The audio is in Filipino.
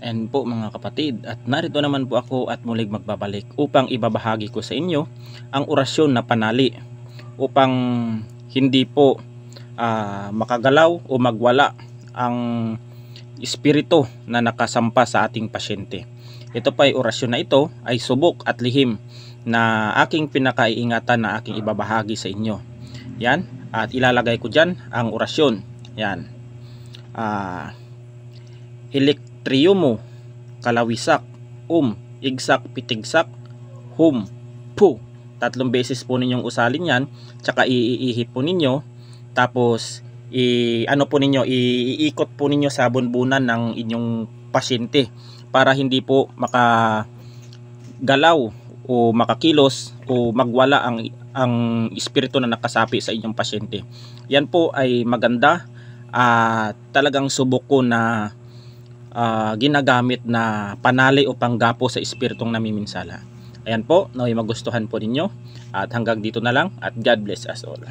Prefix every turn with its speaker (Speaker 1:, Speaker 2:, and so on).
Speaker 1: And po mga kapatid, at narito naman po ako at muling magbabalik upang ibabahagi ko sa inyo ang orasyon na panali upang hindi po makagalaw o magwala ang espiritu na nakasampa sa ating pasyente. Ito pa ay orasyon na ito ay subok at lihim na aking pinakaiingatan na aking ibabahagi sa inyo. Yan, at ilalagay ko dyan ang orasyon. Yan. Elektriumo, kalawisak, igsak, pitigsak, pu. 3 beses po ninyong usalin yan, tsaka iihip po ninyo, tapos iikot po ninyo sa bunbunan ng inyong pasyente para hindi po makagalaw o makakilos o magwala ang espiritu na nakasapi sa inyong pasyente. Yan po ay maganda at talagang subok ko na ginagamit na panali o panggapo sa espiritong namiminsala. Ayan po, naway magustuhan po ninyo at hanggang dito na lang at God bless us all.